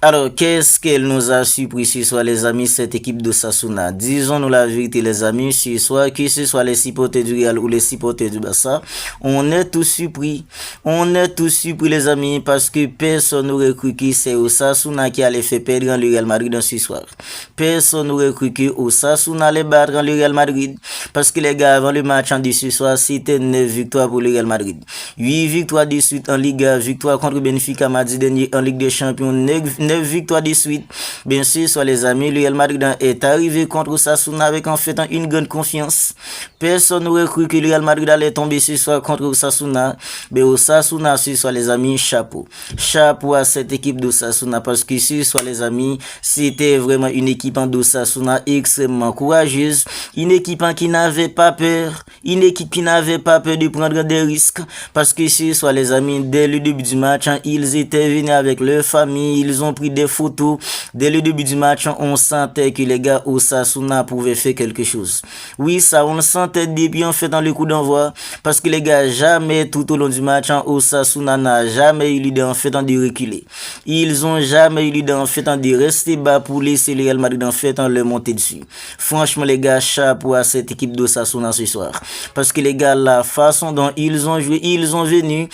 Alors, qu'est-ce qu'elle nous a surpris ce soir, les amis, cette équipe d'Osasuna? Disons-nous la vérité, les amis, ce soir, que ce soit les supporters du Real ou les supporters du Barça, on est tous surpris. On est tous surpris, les amis, parce que personne n'aurait cru que c'est Osasuna qui allait faire perdre le Real Madrid ce soir. Personne n'aurait cru que Osasuna allait battre le Real Madrid, parce que les gars, avant le match de ce soir, c'était 9 victoires pour le Real Madrid. 8 victoires de suite en Liga, victoire contre Benfica mardi dernier en Ligue des Champions, 9 victoires de suite. Bien sûr, soit les amis, le Real Madrid est arrivé contre Osasuna avec en fait une grande confiance. Personne n'aurait cru que le Real Madrid allait tomber ce soir contre Osasuna. Mais Osasuna, ce soir les amis, chapeau. Chapeau à cette équipe d'Osasuna parce que ce soir les amis, c'était vraiment une équipe d'Osasuna extrêmement courageuse. Une équipe qui n'avait pas peur. Une équipe qui n'avait pas peur de prendre des risques. Parce que ce soir les amis, dès le début du match, ils étaient venus avec leur famille. Ils ont pris des photos. Dès le début du match, on sentait que les gars Osasuna pouvaient faire quelque chose. Oui, ça, on le sentait depuis en fait dans le coup d'envoi. Parce que les gars, jamais tout au long du match, Osasuna n'a jamais eu l'idée en fait de reculer. Ils ont jamais eu l'idée en fait de rester bas pour laisser le Real Madrid en fait le monter dessus. Franchement, les gars, chapeau à cette équipe d'Osasuna ce soir. Parce que les gars, la façon dont ils ont joué, ils ont joué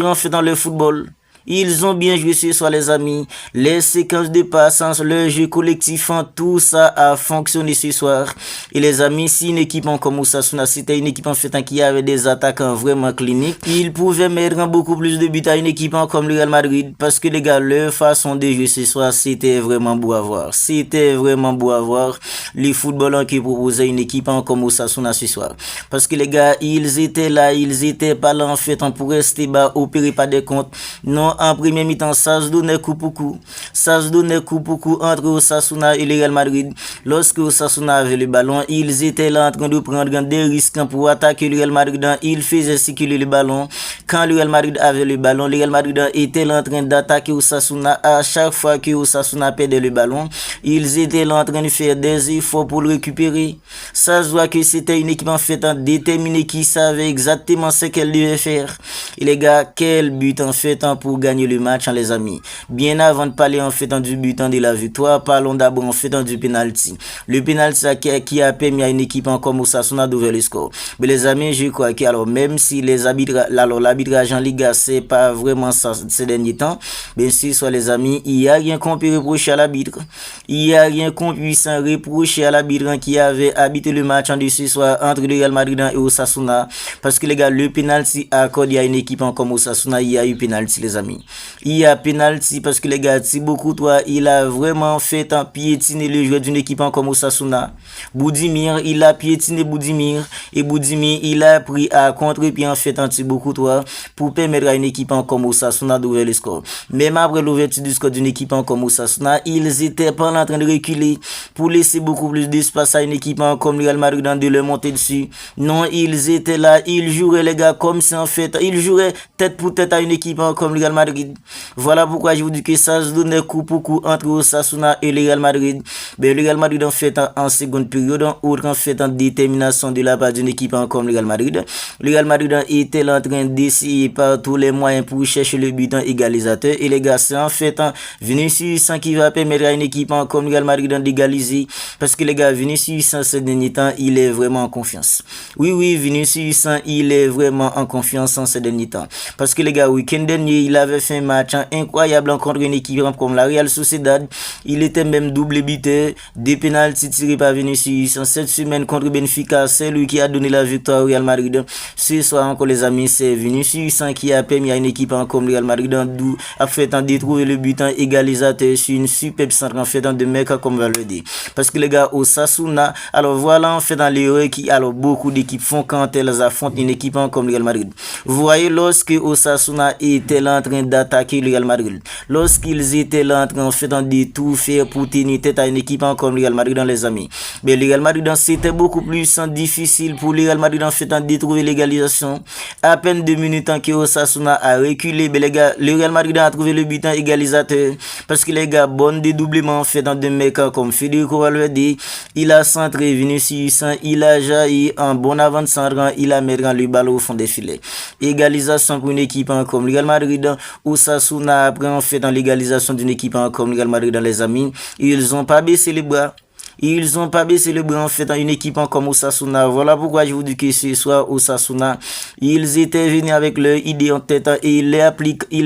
en fait dans le football. Ils ont bien joué ce soir les amis. Les séquences de passance, le jeu collectif, tout ça a fonctionné ce soir. Et les amis, si une équipe comme Osasuna, c'était une équipe en fait qui avait des attaquants vraiment cliniques, ils pouvaient mettre beaucoup plus de buts à une équipe comme le Real Madrid. Parce que les gars, leur façon de jouer ce soir, c'était vraiment beau à voir. C'était vraiment beau à voir les footballeurs qui proposaient une équipe comme Osasuna ce soir. Parce que les gars, ils étaient là, ils étaient pas là en fait pour rester bas, opérer pas des comptes. Non, en premier mi-temps, ça se donnait coup pour coup. Ça se donnait coup pour coup entre Osasuna et le Real Madrid. Lorsque Osasuna avait le ballon, ils étaient là en train de prendre des risques pour attaquer le Real Madrid. Ils faisaient circuler le ballon. Quand le Real Madrid avait le ballon, le Real Madrid était là en train d'attaquer Osasuna. À chaque fois que Osasuna perdait le ballon, ils étaient là en train de faire des efforts pour le récupérer. Ça se voit que c'était une équipe en fait déterminée qui savait exactement ce qu'elle devait faire. Et les gars, quel but en fait pour gagner le match, les amis. Bien avant de parler en fait du but de la victoire, parlons d'abord en fait du penalty. Le penalty qui a permis à une équipe comme Osasuna d'ouvrir le score. Mais les amis, je crois que alors même si l'arbitrage en Liga c'est pas vraiment ça ces derniers temps, bien sûr soit les amis, il y a rien qu'on peut reprocher à l'arbitre. Il y a rien qu'on puisse reprocher à l'arbitre qui avait habité le match en ce soir entre le Real Madrid et Osasuna parce que les gars, le penalty accordé à une équipe comme Osasuna, il y a eu penalty les amis. Il y a penalty parce que les gars, Thibaut Courtois, il a vraiment fait piétiner le joueur d'une équipe comme Osasuna. Boudimir, il a piétiné Boudimir et Boudimir, il a pris à contre-pied en fait Thibaut Courtois pour permettre à une équipe comme Osasuna d'ouvrir le score. Même après l'ouverture du score d'une équipe comme Osasuna, ils étaient pas en train de reculer pour laisser beaucoup plus d'espace à une équipe comme le Real Madrid de leur monter dessus. Non, ils étaient là, ils joueraient les gars comme si en fait, ils joueraient tête pour tête à une équipe comme le Real Madrid. Voilà pourquoi je vous dis que ça se donnait coup pour coup entre Osasuna et le Real Madrid. Mais le Real Madrid en fait en seconde période, autre en fait en détermination de la part d'une équipe comme le Real Madrid. Le Real Madrid était en train d'essayer par tous les moyens pour chercher le but égalisateur. Et les gars, c'est en fait Vinicius qui va permettre à une équipe comme le Real Madrid d'égaliser. Parce que les gars, Vinicius ces derniers temps, il est vraiment en confiance. Oui, Vinicius, il est vraiment en confiance en ces derniers temps. Parce que les gars, week-end dernier, il avait fait un match incroyable contre une équipe comme la Real Sociedad. Il était même double buteur, des pénaltys tirés par Vinicius. En cette semaine contre Benfica, c'est lui qui a donné la victoire au Real Madrid. Ce soir encore les amis, c'est Vinicius qui a permis à une équipe comme le Real Madrid de trouver le but égalisateur sur une superbe centre en fait de mec comme Valverde. Parce que les gars, Osasuna, alors voilà en fait dans l'erreur qui alors beaucoup d'équipes font quand elles affrontent une équipe comme le Real Madrid. Vous voyez lorsque Osasuna était là en train d'attaquer le Real Madrid, lorsqu'ils étaient là en train en fait de tout faire pour tenir tête à une équipe comme le Real Madrid dans les amis. Mais le Real Madrid c'était beaucoup plus difficile pour le Real Madrid en fait de trouver l'égalisation. À peine 2 minutes que Osasuna a reculé, mais les gars, le Real Madrid a trouvé le but égalisateur. parce que les gars, bon dédoublement fait dans des mecs comme Federico Valverde, il a centré Vinicius, il a jailli en bon avant-centre, il a mis le ballon au fond des filets. Égalisation pour une équipe comme Real Madrid, Osasuna après en fait dans l'égalisation d'une équipe comme Real Madrid dans les amis, ils ont pas baissé les bras. Ils ont pas baissé le bras en fait dans une équipe comme Osasuna. Voilà pourquoi je vous dis que ce soir Osasuna, ils étaient venus avec leur idée en tête et ils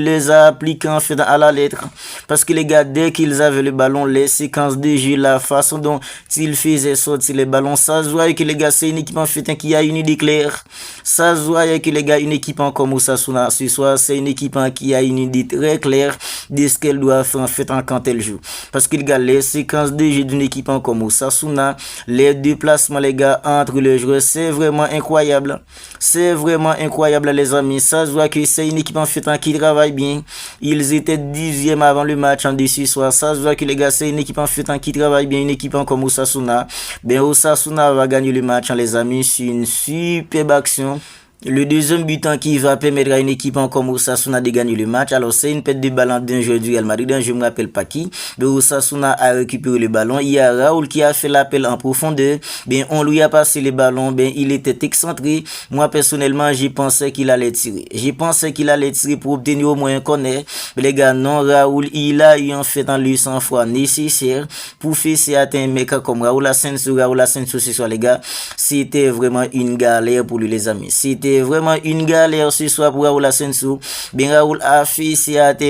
les a appliqués en fait à la lettre. Parce que les gars, dès qu'ils avaient le ballon, les séquences de jeu, la façon dont ils faisaient sortir les ballons, ça se voit que les gars, c'est une équipe en fait qui a une idée claire. Ça se voit que les gars, une équipe comme Osasuna ce soir, c'est une équipe qui a une idée très claire de ce qu'elle doit faire en fait quand elle joue. Parce que les gars, les séquences de jeu d'une équipe comme Osasuna, les déplacements les gars entre les joueurs, c'est vraiment incroyable. C'est vraiment incroyable les amis. Ça se voit que c'est une équipe en fait qui travaille bien. Ils étaient 10e avant le match en ce soir. Ça se voit que les gars, c'est une équipe en fait qui travaille bien, une équipe comme Osasuna. Ben Osasuna va gagner le match les amis sur une superbe action. Le deuxième but qui va permettre à une équipe comme Osasuna de gagner le match. Alors c'est une perte de ballon d'un joueur du Real Madrid, je ne me rappelle pas qui. Mais Osasuna a récupéré le ballon. Il y a Raoul qui a fait l'appel en profondeur. Ben on lui a passé le ballon. Ben il était excentré. Moi personnellement, j'ai pensé qu'il allait tirer. J'ai pensé qu'il allait tirer pour obtenir au moins un corner. Mais les gars, non, Raoul, il a eu en fait en lui 100 fois nécessaire pour faire atteindre un mec comme Raoul Asensio. Raoul Asensio, ce soir les gars, c'était vraiment une galère pour lui les amis. C'était vraiment une galère ce soir pour Raoul Asensio. Ben Raoul a fait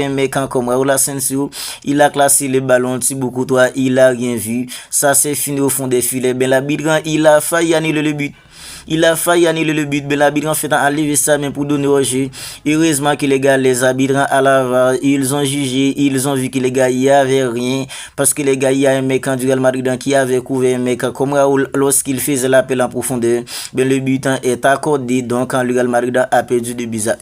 un mec comme Raoul Asensio. Il a classé le ballon Thibaut Courtois, il a rien vu. Ça s'est fini au fond des filets. Ben l'arbitre, il a failli annuler le but. Il a failli annuler le but, mais l'arbitre en fait a enlevé ça même pour donner au jeu. Heureusement que les gars, les arbitres à la VAR, ils ont jugé, ils ont vu que les gars, il y avait rien. Parce que les gars, il y a un mec en du Real Madrid qui avait couvert un mec comme Raoul lorsqu'il faisait l'appel en profondeur. Ben, le but est accordé, donc quand le Real Madrid a perdu 2-1.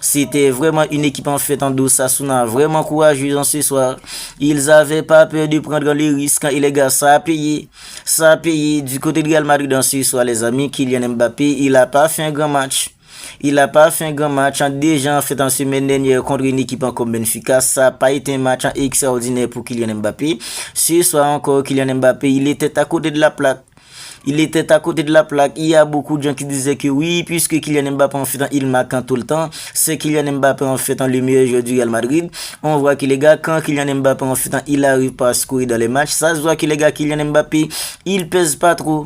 C'était vraiment une équipe en fait en d'Osasuna, vraiment courageuse en ce soir. Ils avaient pas peur de prendre les risques et les gars, ça a payé. Ça a payé du côté du Real Madrid en ce soir, les amis. Kylian Mbappé, il a pas fait un grand match. Il a pas fait un grand match. Déjà en fait en semaine dernière contre une équipe comme Benfica, ça n'a pas été un match extraordinaire pour Kylian Mbappé. Ce soir encore, Kylian Mbappé, il était à côté de la plaque. Il était à côté de la plaque. Il y a beaucoup de gens qui disaient que oui, puisque Kylian Mbappé en fait il marque tout le temps, c'est Kylian Mbappé en fait le meilleur joueur du Real Madrid. On voit que les gars, quand Kylian Mbappé en fait il arrive pas à scorer dans les matchs, ça se voit que les gars, Kylian Mbappé, il pèse pas trop.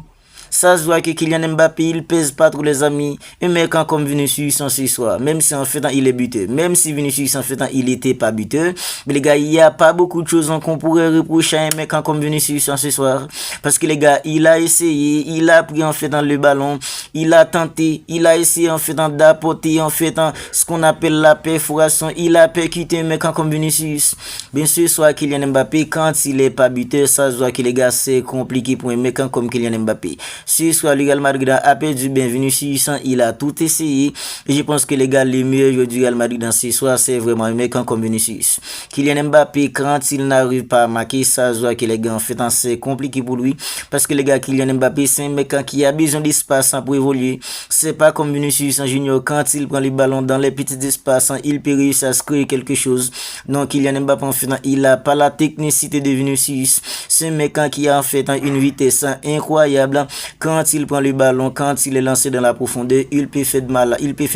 Ça se voit que Kylian Mbappé, il pèse pas trop les amis. Un mec comme Vinicius en ce soir, même si en fait il est buteur, même si Vinicius en fait il était pas buteur, mais les gars, il y a pas beaucoup de choses qu'on pourrait reprocher à un mec comme Vinicius en ce soir. Parce que les gars, il a essayé, il a pris en fait dans le ballon, il a tenté, il a essayé en fait d'apporter en fait ce qu'on appelle la perforation, il a percuté un mec comme Vinicius. Bien sûr, soit Kylian Mbappé, quand il est pas buteur, ça se voit que les gars, c'est compliqué pour un mec comme Kylian Mbappé. Ce soir, le Real Madrid a perdu Vinicius, il a tout essayé. Et je pense que les gars, les meilleurs joueurs du Real Madrid dans ce soir, c'est vraiment un mec comme Vinicius. Kylian Mbappé, quand il n'arrive pas à marquer, ça se voit que les gars, en fait, c'est compliqué pour lui. Parce que les gars, Kylian Mbappé, c'est un mec qui a besoin d'espace pour évoluer. C'est pas comme Vinicius Junior, quand il prend les ballons dans les petits espaces, il peut réussir à se créer quelque chose. Donc, Kylian Mbappé, en fait, il a pas la technicité de Vinicius. C'est un mec qui a en fait une vitesse incroyable. Quand il prend le ballon, quand il est lancé dans la profondeur, il peut faire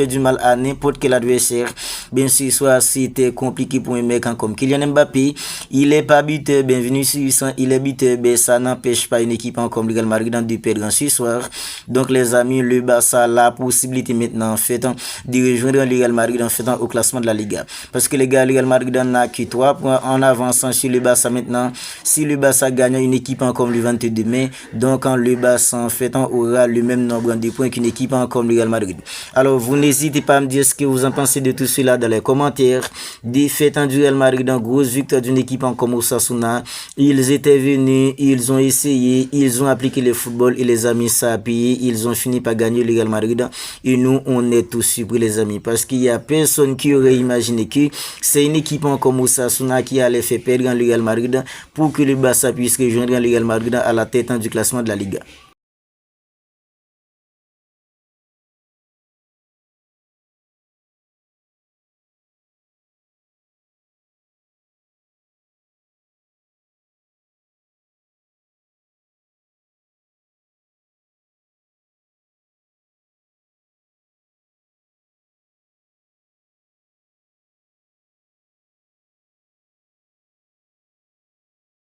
du mal à n'importe quel adversaire. Bien sûr, soit c'était compliqué pour un mec comme Kylian Mbappé. Il est pas buteur, Vinicius, il est buteur, ça n'empêche pas une équipe comme le Real Madrid de perdre ce soir. Donc les amis, le Barça a la possibilité maintenant en fait de rejoindre le Real Madrid en fait au classement de la Liga. Parce que les gars, le Real Madrid n'a que 3 points en avançant sur le Barça maintenant. Si le Barça gagne une équipe comme le 22 mai, donc le Barça en fait aura le même nombre de points qu'une équipe comme le Real Madrid. Alors vous n'hésitez pas à me dire ce que vous en pensez de tout cela dans les commentaires. Défaite du Real Madrid, en grosse victoire d'une équipe comme Osasuna. Ils étaient venus, ils ont essayé, ils ont appliqué le football et les amis ça a payé. Ils ont fini par gagner le Real Madrid et nous on est tous surpris les amis parce qu'il y a personne qui aurait imaginé que c'est une équipe comme Osasuna qui allait faire perdre le Real Madrid pour que le Barça puisse rejoindre le Real Madrid à la tête du classement de la Liga.